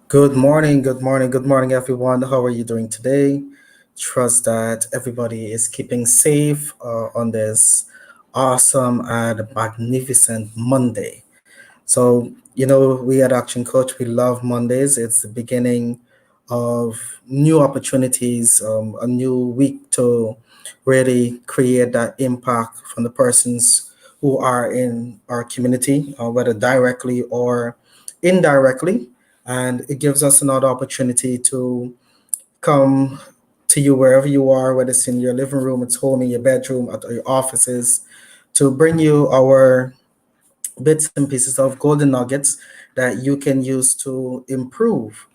Good morning, good morning, good morning, everyone. How are you doing today? Trust that everybody is keeping safe on this awesome and magnificent Monday. We at Action Coach, we love Mondays. It's the beginning of new opportunities, a new week to really create that impact from the persons who are in our community, whether directly or indirectly. And it gives us another opportunity to come to you wherever you are, whether it's in your living room, it's home, in your bedroom, at your offices, to bring you our bits and pieces of golden nuggets that you can use to improve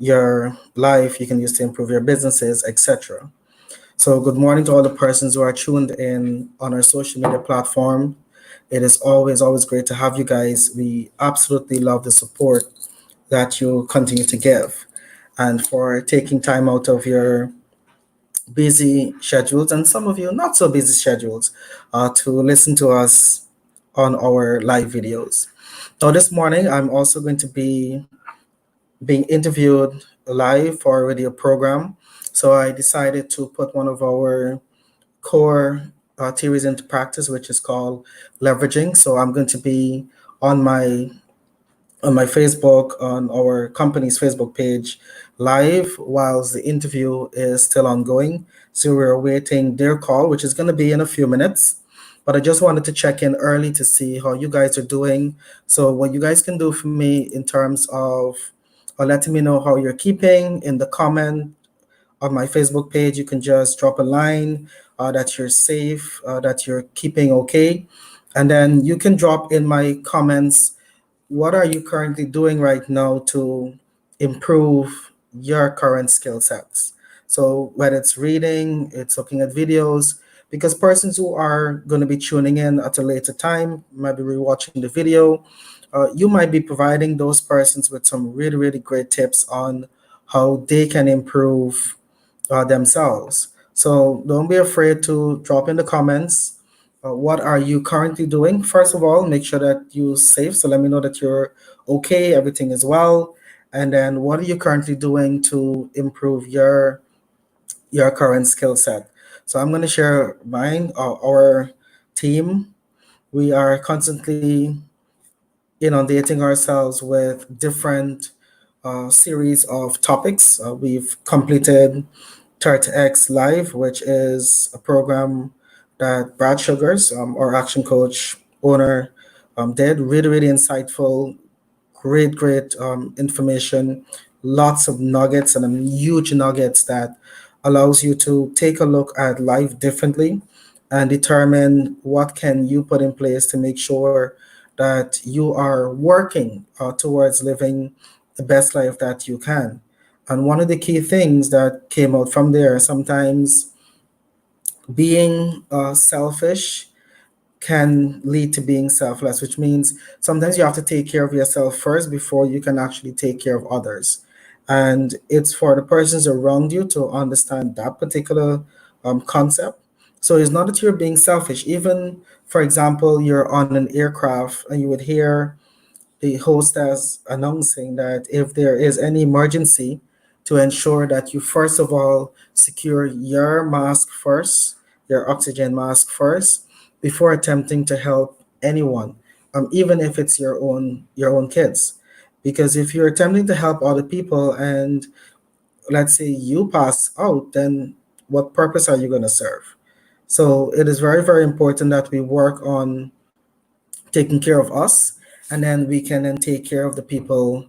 your life, you can use to improve your businesses, etc. So, good morning to all the persons who are tuned in on our social media platform. It is always great to have you guys. We absolutely love the support that you continue to give and for taking time out of your busy schedules and some of you not so busy schedules to listen to us on our live videos. Now, this morning, I'm also going to be being interviewed live for a radio program. So I decided to put one of our core theories into practice, which is called leveraging. So I'm going to be on my on my Facebook, on our company's Facebook page, live whilst the interview is still ongoing. So we're awaiting their call, which is going to be in a few minutes. But I just wanted to check in early to see how you guys are doing. So, what you guys can do for me in terms of letting me know how you're keeping in the comment on my Facebook page, you can just drop a line that you're safe, that you're keeping okay. And then you can drop in my comments what are you currently doing right now to improve your current skill sets? So whether it's reading, it's looking at videos, because persons who are going to be tuning in at a later time might be rewatching the video. You might be providing those persons with some really great tips on how they can improve themselves. So don't be afraid to drop in the comments. What are you currently doing? First of all, make sure that you're safe. So let me know that you're okay, everything is well. And then what are you currently doing to improve your current skill set? So I'm going to share mine. Our team, we are constantly inundating ourselves with different series of topics. We've completed 30X Live, which is a program that Brad Sugars, our action coach owner, did. Really insightful, great information, lots of nuggets and huge nuggets that allows you to take a look at life differently and determine what can you put in place to make sure that you are working towards living the best life that you can. And one of the key things that came out from there, sometimes being selfish can lead to being selfless, which means sometimes you have to take care of yourself first before you can actually take care of others. And it's for the persons around you to understand that particular concept. So it's not that you're being selfish. Even, for example, you're on an aircraft and you would hear the hostess announcing that if there is any emergency, to ensure that you first of all secure your mask first, your oxygen mask first, before attempting to help anyone, even if it's your own kids. Because if you're attempting to help other people and let's say you pass out, then what purpose are you going to serve? So it is very important that we work on taking care of us, and then we can then take care of the people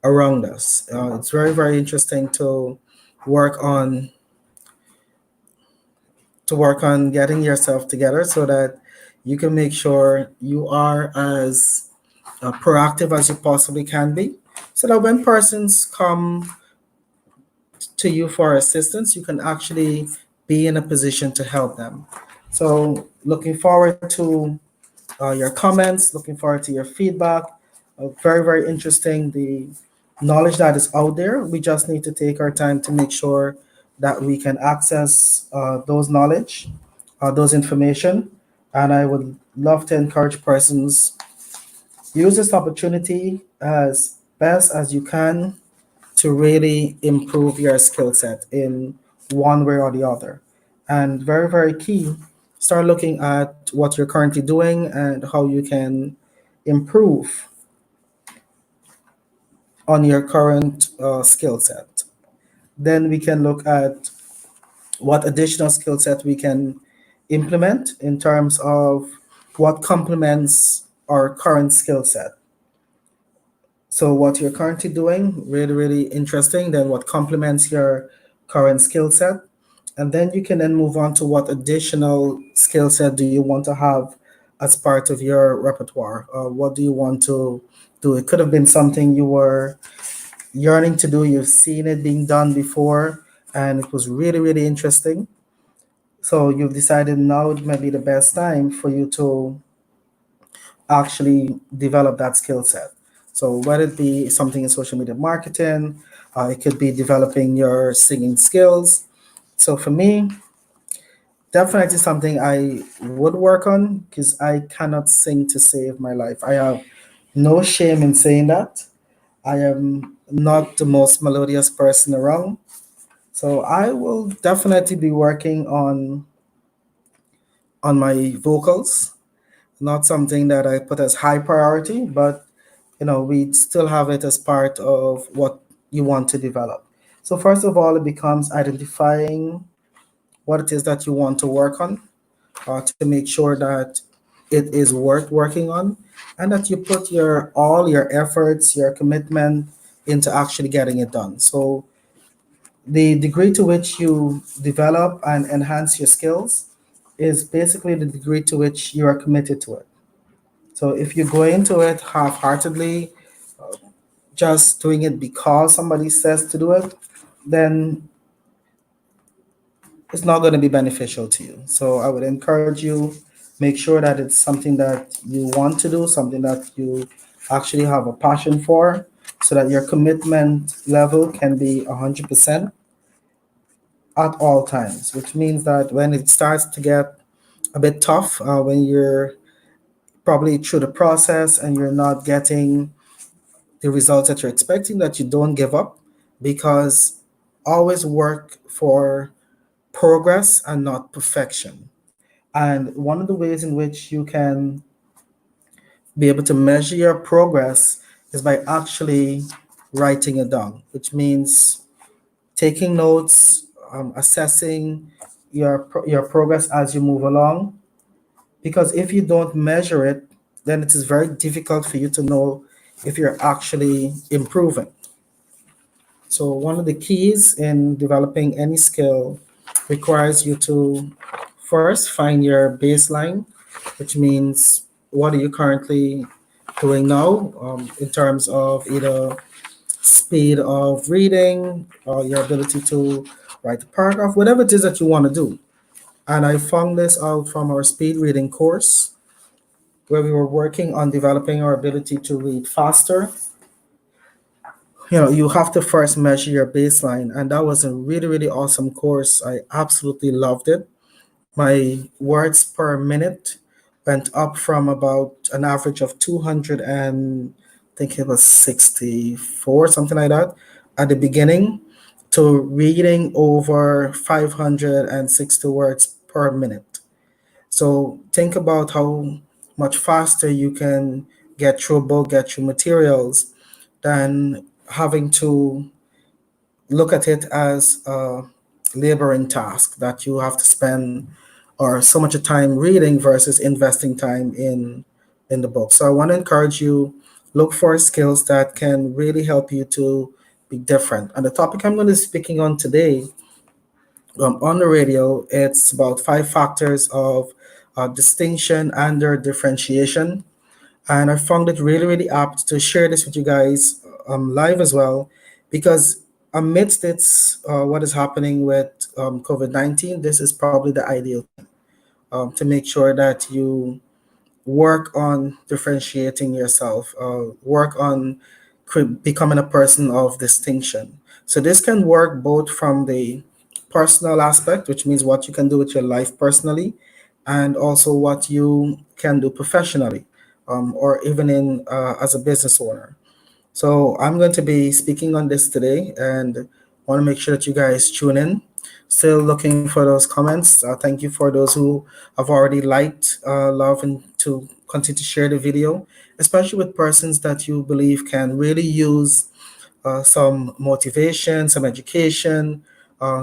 around us. It's very interesting work on to work on getting yourself together so that you can make sure you are as proactive as you possibly can be, so that when persons come to you for assistance, you can actually be in a position to help them. So, looking forward to your comments, looking forward to your feedback. Very interesting, the knowledge that is out there. We just need to take our time to make sure that we can access those knowledge, those information. And I would love to encourage persons use this opportunity as best as you can to really improve your skill set in one way or the other. And very, very key, start looking at what you're currently doing and how you can improve on your current skill set. Then we can look at what additional skill set we can implement in terms of what complements our current skill set. So what you're currently doing, really, really interesting. Then what complements your current skill set. And then you can then move on to what additional skill set do you want to have as part of your repertoire? What do you want to do? It could have been something you were yearning to do. You've seen it being done before, and it was really, really interesting. So you've decided now it might be the best time for you to actually develop that skill set. So whether it be something in social media marketing, it could be developing your singing skills. So for me, definitely something I would work on because I cannot sing to save my life. I have no shame in saying that. I am not the most melodious person around. So I will definitely be working on my vocals. Not something that I put as high priority, but we still have it as part of what you want to develop. So first of all, it becomes identifying what it is that you want to work on, to make sure that it is worth working on, and that you put your all your efforts, your commitment into actually getting it done. So the degree to which you develop and enhance your skills is basically the degree to which you are committed to it. So if you go into it half-heartedly, just doing it because somebody says to do it, then it's not going to be beneficial to you. So I would encourage you, make sure that it's something that you want to do, something that you actually have a passion for, so that your commitment level can be 100% at all times, which means that when it starts to get a bit tough, when you're probably through the process and you're not getting the results that you're expecting, that you don't give up, because always work for progress and not perfection. And one of the ways in which you can be able to measure your progress is by actually writing it down, which means taking notes, assessing your progress as you move along. Because if you don't measure it, then it is very difficult for you to know if you're actually improving. So one of the keys in developing any skill requires you to first find your baseline, which means what are you currently doing now, in terms of either speed of reading or your ability to write a paragraph, whatever it is that you want to do. And I found this out from our speed reading course, where we were working on developing our ability to read faster. You have to first measure your baseline, and that was a really, really awesome course. I absolutely loved it. My words per minute went up from about an average of 200, and I think it was 64, something like that, at the beginning, to reading over 560 words per minute. So think about how much faster you can get through a book, get through materials, than having to look at it as a laboring task that you have to spend or so much time reading versus investing time in the book. So I want to encourage you, look for skills that can really help you to be different. And the topic I'm going to be speaking on today, on the radio, it's about 5 factors of distinction under differentiation. And I found it really, really apt to share this with you guys live as well, because amidst its what is happening with COVID-19, this is probably the ideal time to make sure that you work on differentiating yourself, work on becoming a person of distinction. So this can work both from the personal aspect, which means what you can do with your life personally, and also what you can do professionally, or even in as a business owner. So I'm going to be speaking on this today and want to make sure that you guys tune in. Still looking for those comments. Thank you for those who have already liked, love, and to continue to share the video, especially with persons that you believe can really use some motivation, some education,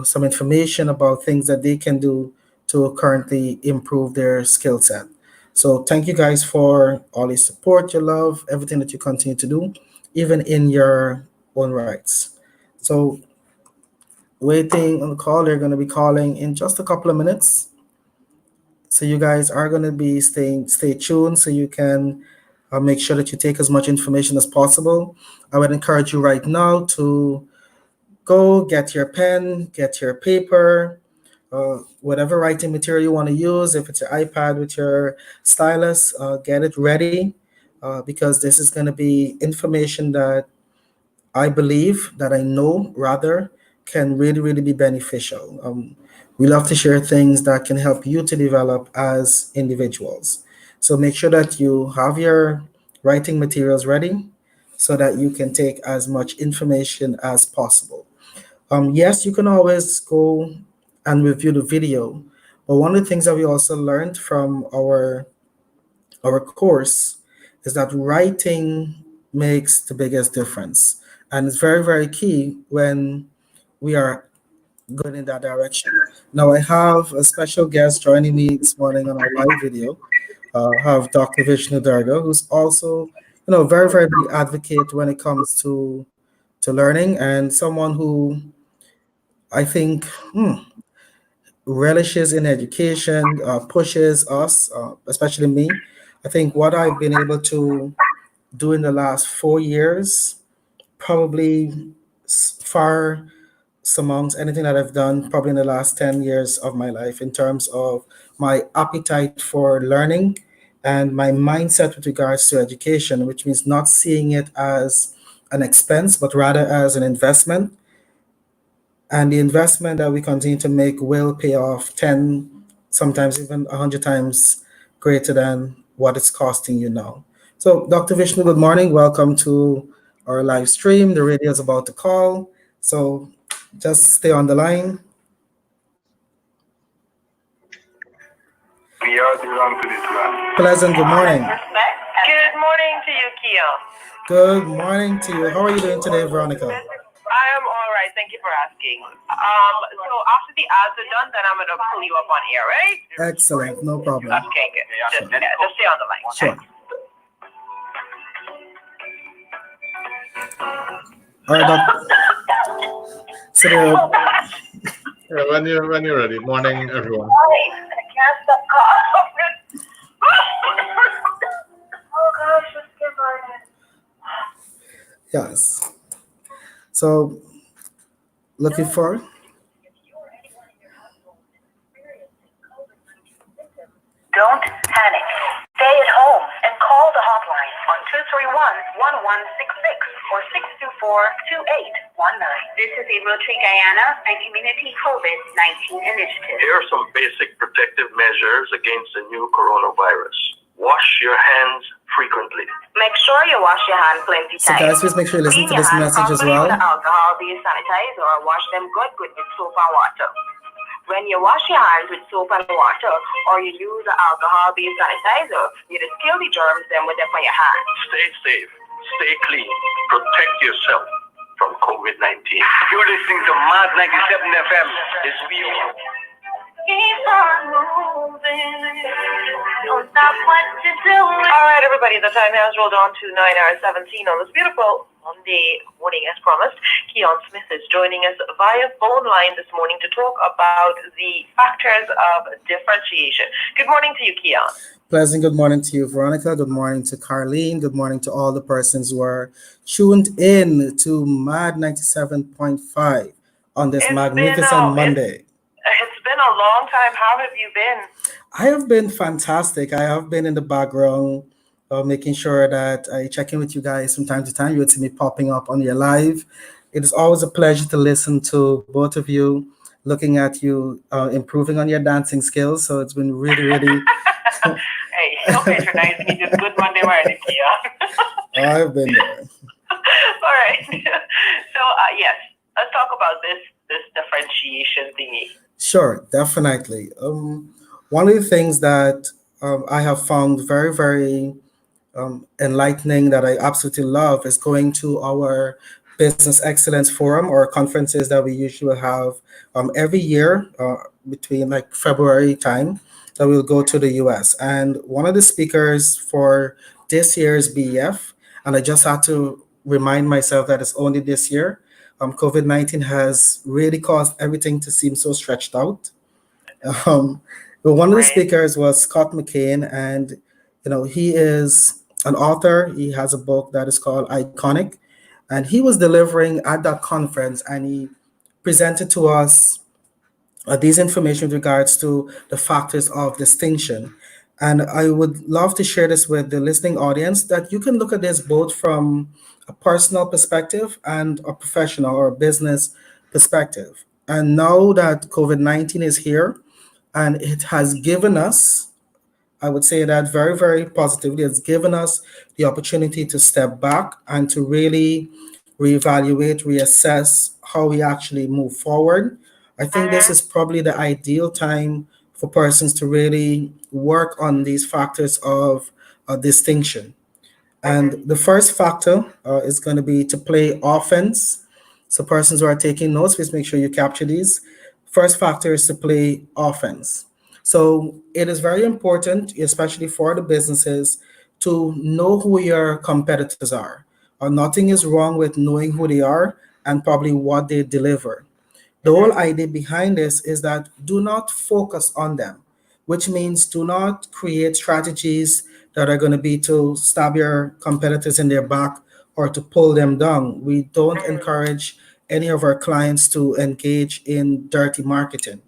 some information about things that they can do to currently improve their skill set. So thank you guys for all your support, your love, everything that you continue to do, even in your own rights. So waiting on the call, they're going to be calling in just a couple of minutes. So you guys are going to be stay tuned so you can make sure that you take as much information as possible. I would encourage you right now to go get your pen, get your paper, whatever writing material you want to use. If it's your iPad with your stylus, get it ready because this is going to be information that I believe, that I know rather, can really, really be beneficial. We love to share things that can help you to develop as individuals. So make sure that you have your writing materials ready so that you can take as much information as possible. Yes, you can always go and review the video, but one of the things that we also learned from our course is that writing makes the biggest difference, and it's very, very key when we are going in that direction. Now, I have a special guest joining me this morning on our live video. I have Dr. Vishnu Durga, who's also, very, very big advocate when it comes to learning, and someone who I think relishes in education, pushes us, especially me. I think what I've been able to do in the last 4 years probably far surmounts anything that I've done probably in the last 10 years of my life in terms of my appetite for learning and my mindset with regards to education, which means not seeing it as an expense, but rather as an investment, and the investment that we continue to make will pay off 10, sometimes even 100 times greater than what it's costing you now. So Dr. Vishnu, good morning, welcome to our live stream. The radio is about to call, so just stay on the line. Pleasant good morning. Good morning to you, Kia. Good morning to you. How are you doing today, Veronica? I am all right. Thank you for asking. So after the ads are done, then I'm going to pull you up on air, right? Excellent, no problem. Okay, good. Just stay on the line. Sure. All right, so when you're ready. Morning, everyone. I can't stop coughing. Oh gosh, let's get started. yes. So looking for Don't panic. Stay at home and call the hotline on 231-1166 or 624-2819. This is a Rotary Guyana and Community COVID-19 Initiative. Here are some basic protective measures against the new coronavirus. Wash your hands frequently. Make sure you wash your hands plenty So times. guys, please make sure you listen to this message as well. With alcohol-based sanitizer or wash them good with soap and water. When you wash your hands with soap and water or you use an alcohol-based sanitizer, you just kill the germs then with them on your hands. Stay safe. Stay clean. Protect yourself from COVID-19. You're listening to Mad 97 FM. It's real. Keep on moving. Don't stop what you're doing. All right, everybody. The time has rolled on to 9 hours 17 on this beautiful Monday morning, as promised. Keon Smith is joining us via phone line this morning to talk about the factors of differentiation. Good morning to you, Keon. Pleasant good morning to you, Veronica. Good morning to Carlene. Good morning to all the persons who are tuned in to Mad 97.5 on this magnificent Monday. It's been a long time. How have you been? I have been fantastic. I have been in the background, making sure that I check in with you guys from time to time. You would see me popping up on your live. It is always a pleasure to listen to both of you, looking at you improving on your dancing skills. So it's been really, really. Hey, don't patronize me. Just good Monday morning, Keon. I've been there. right. So yes, let's talk about this differentiation thingy. Sure, definitely. One of the things that I have found very, very enlightening that I absolutely love is going to our Business Excellence Forum or conferences that we usually have every year between like February time that we'll go to the US. And one of the speakers for this year's BEF, and I just had to remind myself that it's only this year. COVID 19 has really caused everything to seem so stretched out. Um, but one of the Right. speakers was Scott McCain, and he is an author. He has a book that is called Iconic, and he was delivering at that conference, and he presented to us these information with regards to the factors of distinction. And I would love to share this with the listening audience that you can look at this both from a personal perspective and a professional or business perspective. And now that COVID 19 is here, and it has given us, I would say that very, very positively, it's given us the opportunity to step back and to really reevaluate, reassess how we actually move forward. I think this Mhm. is probably the ideal time for persons to really work on these factors of distinction. And Mhm. the first factor is going to be to play offense. So, persons who are taking notes, please make sure you capture these. First factor is to play offense. So, it is very important, especially for the businesses, to know who your competitors are. Nothing is wrong with knowing who they are and probably what they deliver. The whole Mhm. idea behind this is that do not focus on them, which means do not create strategies that are going to be to stab your competitors in their back or to pull them down. We don't Mhm. encourage any of our clients to engage in dirty marketing.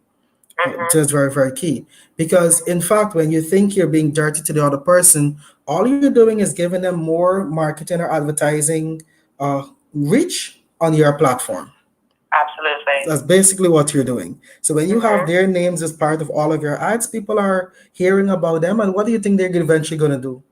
Mhm. That's very, very key. Because, in fact, when you think you're being dirty to the other person, all you're doing is giving them more marketing or advertising reach on your platform. Absolutely. That's basically what you're doing. So when you have Mhm. their names as part of all of your ads, people are hearing about them, and what do you think they're eventually going to do?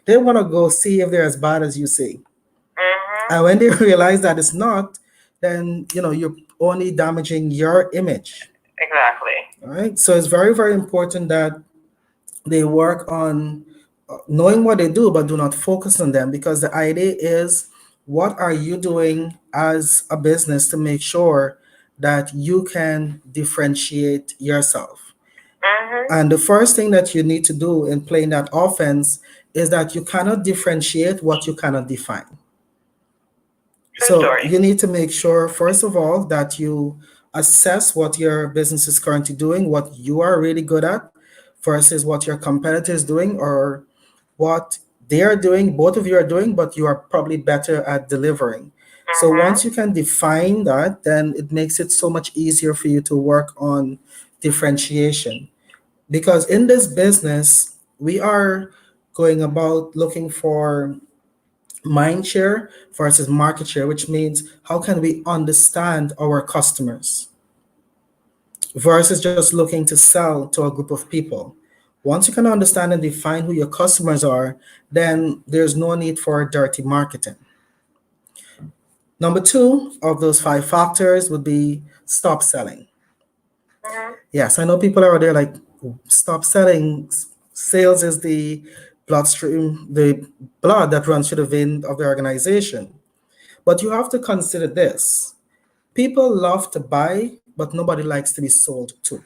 They want to go see if they're as bad as you say. Mhm. And when they realize that it's not, then you're only damaging your image. Exactly. All right. So it's very, very important that they work on knowing what they do, but do not focus on them because the idea is what are you doing as a business to make sure that you can differentiate yourself. Mhm. And the first thing that you need to do in playing that offense is that you cannot differentiate what you cannot define. True So story. you need to make sure, first of all, that you assess what your business is currently doing, what you are really good at, versus what your competitor is doing, or what they are doing, both of you are doing, but you are probably better at delivering. So once Mhm. you can define that, then it makes it so much easier for you to work on differentiation. Because in this business, we are going about looking for mind share versus market share, which means how can we understand our customers versus just looking to sell to a group of people. Once you can understand and define who your customers are, then there's no need for dirty marketing. Number two of those five factors would be stop selling. Mhm. Yes, I know people are out there like, stop selling. Sales is the bloodstream, the blood that runs through the vein of the organization. But you have to consider this. People love to buy, but nobody likes to be sold to.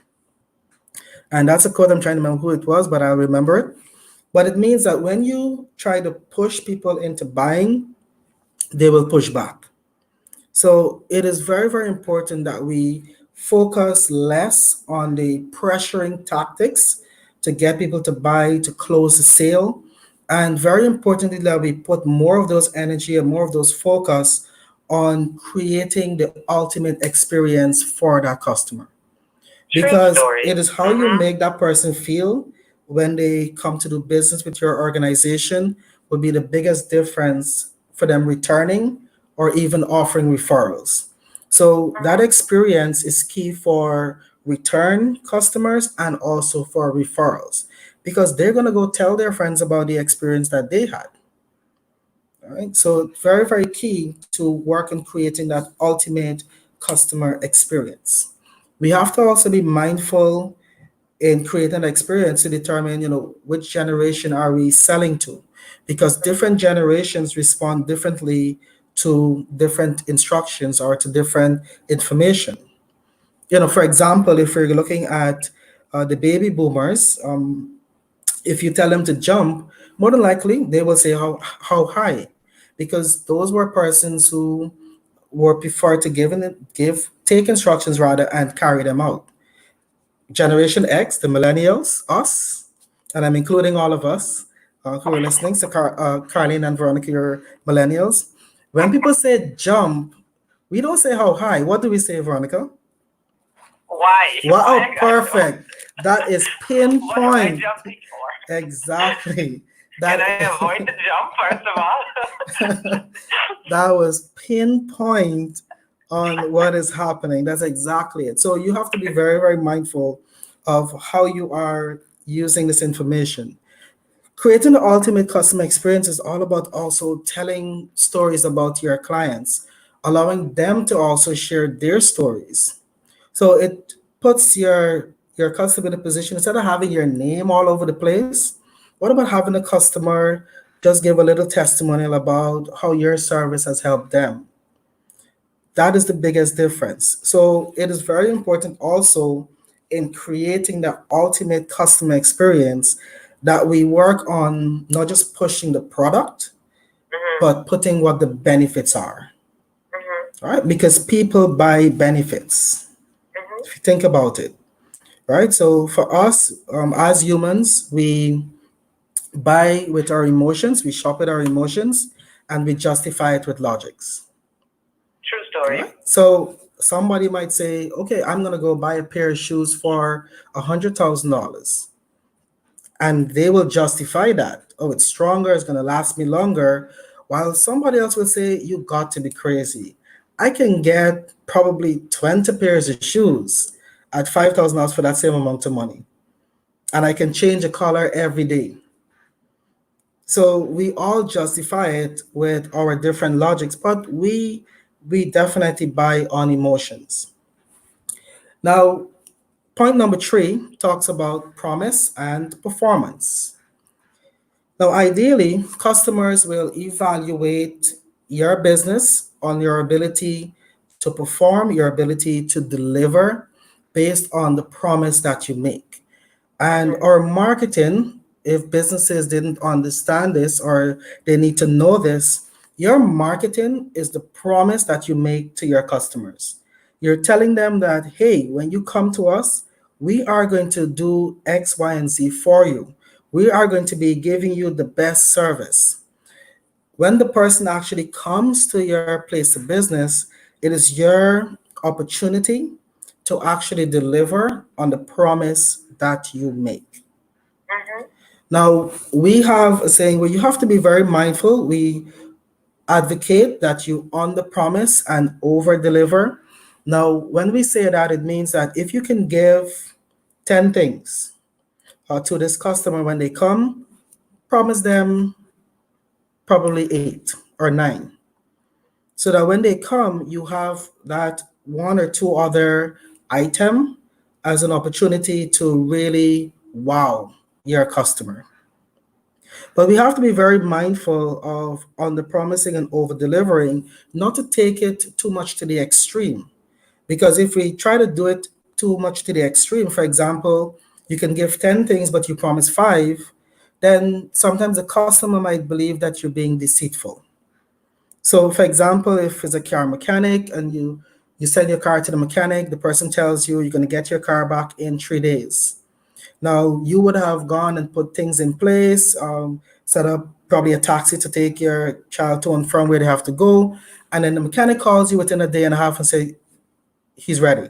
And that's a quote, I'm trying to remember who it was, but I'll remember it. But it means that when you try to push people into buying, they will push back. So it is very, very important that we focus less on the pressuring tactics to get people to buy, to close the sale. And very importantly, that we put more of those energy and more of those focus on creating the ultimate experience for that customer, True because it story. is how you Mhm. make that person feel when they come to do business with your organization will be the biggest difference for them returning or even offering referrals. So that Mhm. experience is key for return customers and also for referrals because they're going to go tell their friends about the experience that they had. Right? So very, very key to work on creating that ultimate customer experience. We have to also be mindful in creating an experience to determine, which generation are we selling to, because different generations respond differently to different instructions or to different information. For example, if we're looking at the baby boomers, if you tell them to jump, more than likely they will say how high, because those were persons who were preferred to give take instructions rather and carry them out. Generation X, the millennials, us, and I'm including all of us who are listening. So, Carlene and Veronica, you're millennials. When people say jump, we don't say how high. What do we say, Veronica? Why? Why Wow, I gotta go? perfect. That is What am I pinpoint. jumping for? Exactly. Can That I avoid the jump first of all? that was pinpoint on what is happening. That's exactly it. So you have to be very, very mindful of how you are using this information. Creating the ultimate customer experience is all about also telling stories about your clients, allowing them to also share their stories. So it puts your customer in a position, instead of having your name all over the place, what about having a customer just give a little testimonial about how your service has helped them? That is the biggest difference. So it is very important also in creating the ultimate customer experience that we work on not just pushing the product, Mhm. but putting what the benefits are. Mhm. All right, because people buy benefits. Mhm. If you think about it, right? So for us, as humans, we buy with our emotions, we shop with our emotions, and we justify it with logics. True All story. right. So somebody might say, okay, I'm gonna go buy a pair of shoes for $100,000, and they will justify that. Oh, it's stronger, it's gonna last me longer. While somebody else will say, you got to be crazy. I can get probably 20 pairs of shoes at $5,000 for that same amount of money, and I can change a color every day. So we all justify it with our different logics, but we definitely buy on emotions. Now, point number three talks about promise and performance. Now, ideally, customers will evaluate your business on your ability to perform, your ability to deliver based on the promise that you make. And Mhm. our marketing, if businesses didn't understand this or they need to know this, your marketing is the promise that you make to your customers. You're telling them that, hey, when you come to us, we are going to do X, Y, and Z for you. We are going to be giving you the best service. When the person actually comes to your place of business, it is your opportunity to actually deliver on the promise that you make. Mhm. Now, we have a saying where you have to be very mindful. We advocate that you on the promise and over deliver. Now, when we say that, it means that if you can give 10 things to this customer when they come, promise them probably eight or nine, so that when they come, you have that one or two other item as an opportunity to really wow your customer. But we have to be very mindful of under promising and over delivering, not to take it too much to the extreme. Because if we try to do it too much to the extreme, for example, you can give 10 things, but you promise five, then sometimes the customer might believe that you're being deceitful. So, for example, if it's a car mechanic and you send your car to the mechanic, the person tells you you're going to get your car back in 3 days. Now, you would have gone and put things in place, set up probably a taxi to take your child to and from where they have to go, and then the mechanic calls you within a day and a half and say he's ready.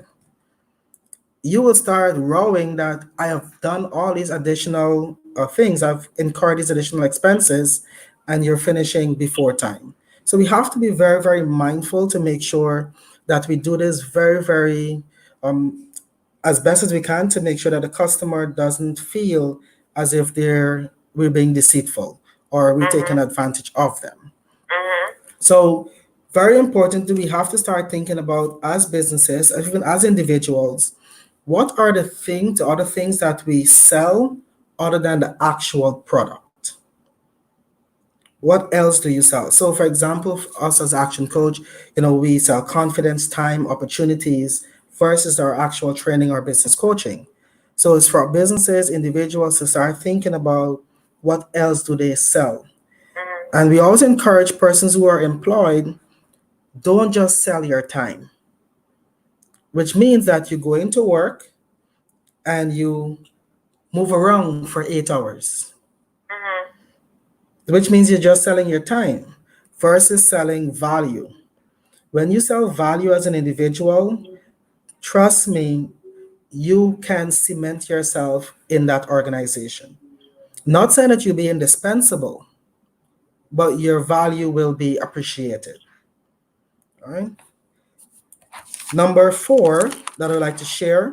You will start rowing that I have done all these additional things, I've incurred these additional expenses, and you're finishing before time. So we have to be very, very mindful to make sure that we do this very, very as best as we can to make sure that the customer doesn't feel as if we're being deceitful or we're taking Mhm. advantage of them. So, very important that we have to start thinking about as businesses, even as individuals, what are the other things that we sell other than the actual product? What else do you sell? So, for example, for us as action coach, we sell confidence, time, opportunities versus our actual training or business coaching. So, it's for businesses, individuals to start thinking about what else do they sell. Mm-hmm. And we always encourage persons who are employed, don't just sell your time, which means that you go into work and you move around for 8 hours, Mm-hmm. which means you're just selling your time versus selling value. When you sell value as an individual, trust me, you can cement yourself in that organization. Not saying that you'll be indispensable, but your value will be appreciated. All right. Number four that I'd like to share,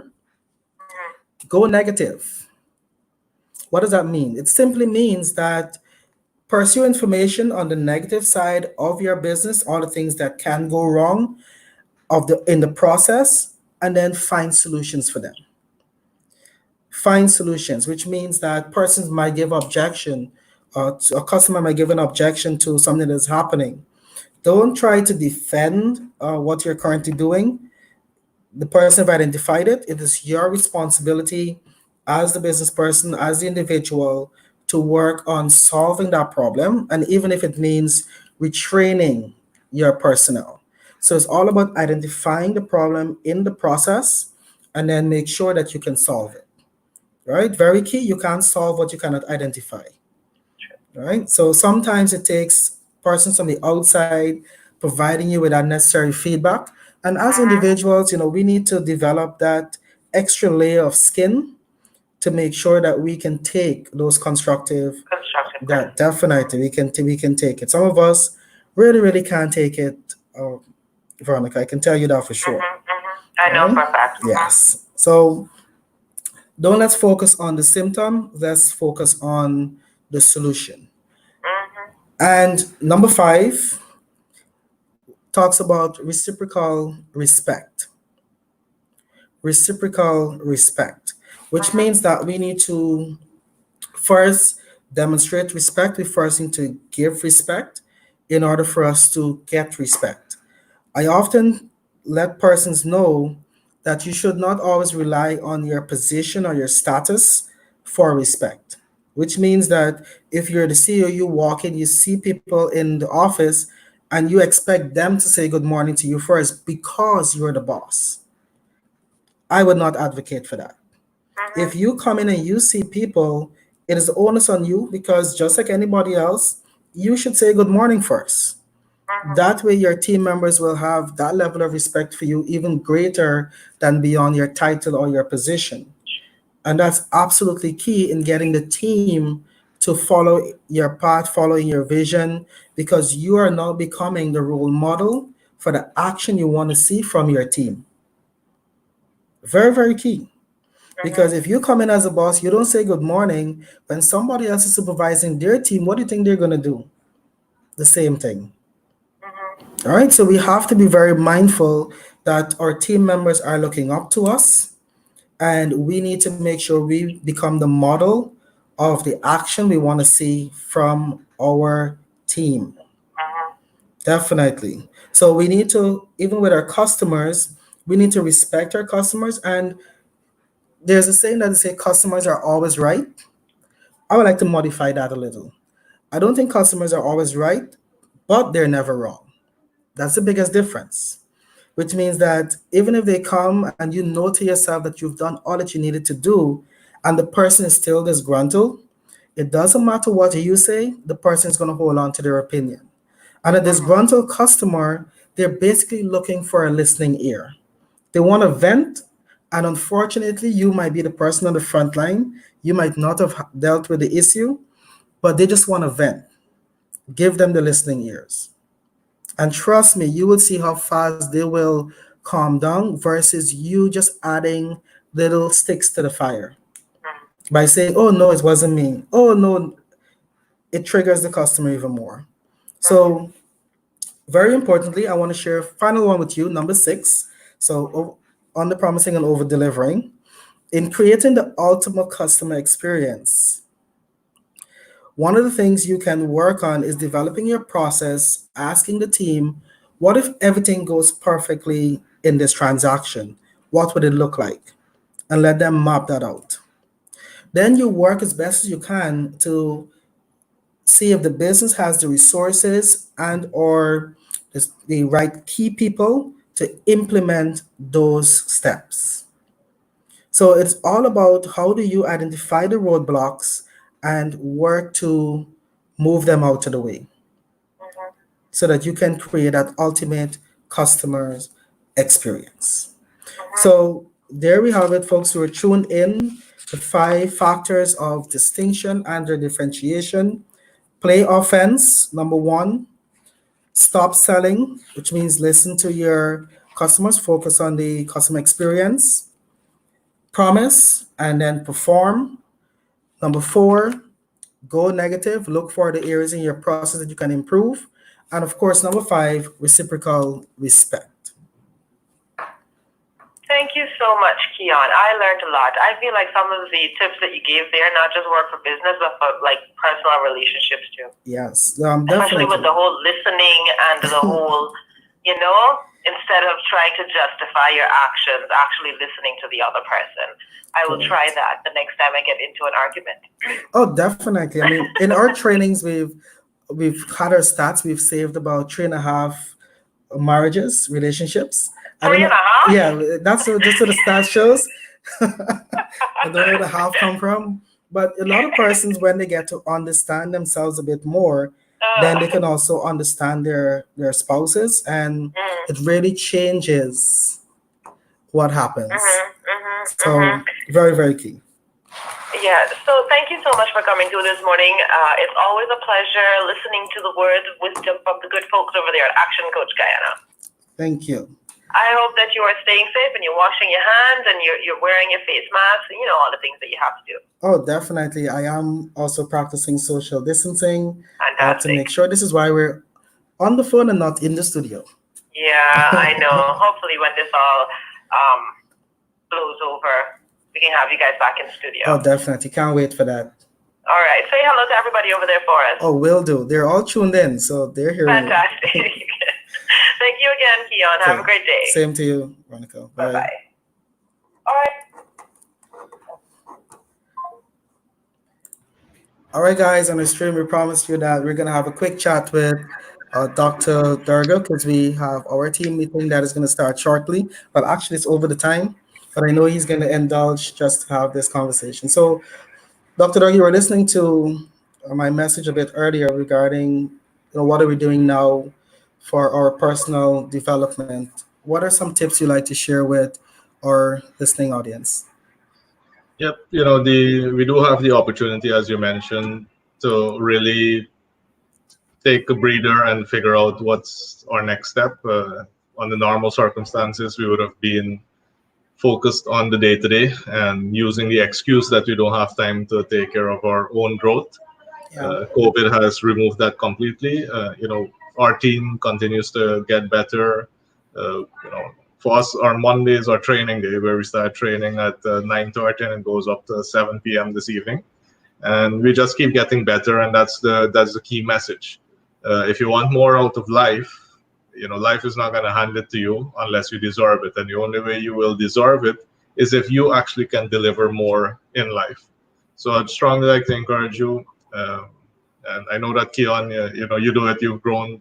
Mm-hmm. go negative. What does that mean? It simply means that pursue information on the negative side of your business, all the things that can go wrong in the process, and then find solutions for them. Find solutions, which means that persons might give objection, a customer might give an objection to something that's happening. Don't try to defend what you're currently doing. The person have identified it. It is your responsibility as the business person, as the individual, to work on solving that problem. And even if it means retraining your personnel. So it's all about identifying the problem in the process and then make sure that you can solve it. Right? Very key. You can't solve what you cannot identify. Right? So sometimes it takes persons from the outside providing you with unnecessary feedback. And as Mm-hmm. individuals, we need to develop that extra layer of skin to make sure that we can take those constructive, Constructive that criticism. definitely we can take it. Some of us really, really can't take it, Veronica. I can tell you that for sure. Mm-hmm. Mm-hmm. I know Right? for a fact. Mm-hmm. Yes. So don't let's focus on the symptom, let's focus on the solution. Mm-hmm. And number five talks about reciprocal respect. Reciprocal respect, which Mm-hmm. means that we need to first demonstrate respect. We first need to give respect in order for us to get respect. I often let persons know that you should not always rely on your position or your status for respect, which means that if you're the CEO, you walk in, you see people in the office, and you expect them to say good morning to you first because you're the boss. I would not advocate for that. Mm-hmm. If you come in and you see people, it is the onus on you because just like anybody else, you should say good morning first. Mm-hmm. That way, your team members will have that level of respect for you, even greater than beyond your title or your position. And that's absolutely key in getting the team to follow your path, following your vision, because you are now becoming the role model for the action you want to see from your team. Very, very key. Because Mm-hmm. if you come in as a boss, you don't say good morning. When somebody else is supervising their team, what do you think they're going to do? The same thing. Mm-hmm. All right, so we have to be very mindful that our team members are looking up to us, and we need to make sure we become the model of the action we want to see from our team. Mm-hmm. Definitely. So we need to, even with our customers, we need to respect our customers. And there's a saying that they say customers are always right. I would like to modify that a little. I don't think customers are always right, but they're never wrong. That's the biggest difference. Which means that even if they come and you know to yourself that you've done all that you needed to do, and the person is still disgruntled, it doesn't matter what you say, the person is going to hold on to their opinion. And a disgruntled customer, they're basically looking for a listening ear. They want to vent, and unfortunately, you might be the person on the front line. You might not have dealt with the issue, but they just want to vent. Give them the listening ears. And trust me, you will see how fast they will calm down versus you just adding little sticks to the fire by saying, oh no, it wasn't me. Oh no, it triggers the customer even more. Mm-hmm. So Very importantly, I want to share a final one with you, number 6. So, under promising and over delivering. In creating the ultimate customer experience, one of the things you can work on is developing your process, asking the team, what if everything goes perfectly in this transaction? What would it look like? And let them map that out. Then you work as best as you can to see if the business has the resources and or the right key people to implement those steps. So it's all about how do you identify the roadblocks and work to move them out of the way Mhm. so that you can create that ultimate customer's experience. Mhm. So there we have it, folks. Who are tuned in. The 5 factors of distinction and their differentiation. Play offense, number 1. Stop selling, which means listen to your customers, focus on the customer experience. Promise and then perform. Number 4, go negative, look for the areas in your process that you can improve. And of course, number 5, reciprocal respect. Thank you so much, Keon. I learned a lot. I feel like some of the tips that you gave there, not just work for business, but for like personal relationships too. Yes, Especially with definitely. the whole listening and the whole, instead of trying to justify your actions, actually listening to the other person. I will try Correct. that the next time I get into an argument. Oh, definitely. I mean, in our trainings, we've had our stats. We've saved about 3.5 marriages, relationships. I don't Three and know. a half? Yeah, that's just what the stats shows. I don't know where the half come from, but a lot of persons, when they get to understand themselves a bit more, then they can also understand their spouses, and mm, it really changes what happens. So mhm. very very key. Yeah, so thank you so much for coming through this morning. It's always a pleasure listening to the words of wisdom from the good folks over there at Action Coach Guyana. Thank you. I hope that you are staying safe and you're washing your hands and you're wearing your face mask and all the things that you have to do. Oh, definitely. I am also practicing social distancing to Fantastic. make sure. This is why we're on the phone and not in the studio. Yeah, I know. Hopefully when this all blows over, we can have you guys back in the studio. Oh, definitely. Can't wait for that. All right. Say hello to everybody over there for us. Oh, will do. They're all tuned in, so they're hearing you. Fantastic. Thank you again, Keon. Have a great day. Same to you, Veronica. Bye. Bye-bye. All right. All right, guys, on the stream, we promised you that we're going to have a quick chat with Dr. Durga because we have our team meeting that is going to start shortly. But actually, it's over the time. But I know he's going to indulge just to have this conversation. So, Dr. Durga, you were listening to my message a bit earlier regarding what are we doing now for our personal development. What are some tips you like to share with our listening audience? Yep, we do have the opportunity, as you mentioned, to really take a breather and figure out what's our next step. On the normal circumstances, we would have been focused on the day to day and using the excuse that we don't have time to take care of our own growth. COVID has removed that completely. Our team continues to get better. For us, our Monday is our training day, where we start training at 9:30 and it goes up to 7 p.m. this evening, and we just keep getting better. And that's the key message. If you want more out of life, life is not going to hand it to you unless you deserve it, and the only way you will deserve it is if you actually can deliver more in life. So I'd strongly like to encourage you. And I know that Keon, you do it. You've grown,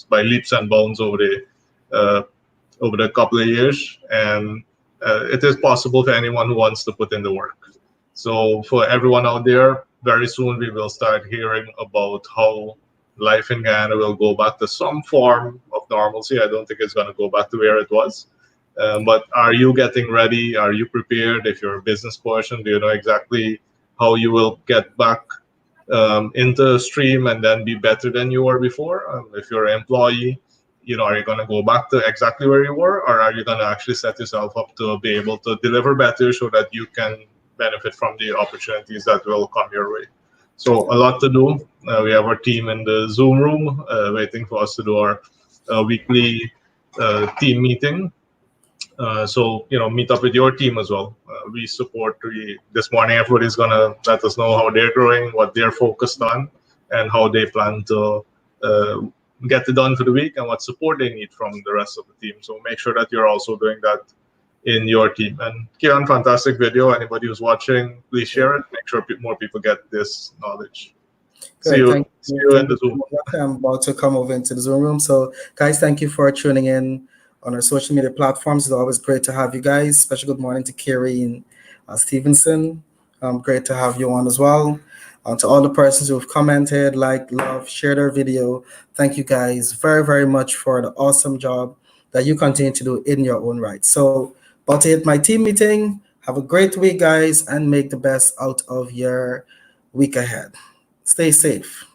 by leaps and bounds over the couple of years, and it is possible for anyone who wants to put in the work. So for everyone out there, very soon we will start hearing about how life in Guyana will go back to some form of normalcy. I don't think it's going to go back to where it was. But are you getting ready? Are you prepared? If you're a business person, do you know exactly how you will get back into the stream and then be better than you were before? If you're an employee, are you going to go back to exactly where you were, or are you going to actually set yourself up to be able to deliver better so that you can benefit from the opportunities that will come your way? So a lot to do. We have our team in the Zoom room waiting for us to do our a weekly team meeting. So meet up with your team as well. We support. This morning, everybody's gonna let us know how they're growing, what they're focused on, and how they plan to uh, get it done for the week, and what support they need from the rest of the team. So make sure that you're also doing that in your team. And Kieran, fantastic video. Anybody who's watching, please share it. Make sure more people get this knowledge. See Good. you. Thank See you. you in Thank the you Zoom. so much. I'm about to come over into the Zoom room. So, guys, thank you for tuning in on our social media platforms. It's always great to have you guys. Special good morning to Kerry and Stevenson. Great to have you on as well. To all the persons who've commented, liked, loved, shared our video, thank you guys very, very much for the awesome job that you continue to do in your own right. So, about to hit my team meeting. Have a great week, guys, and make the best out of your week ahead. Stay safe.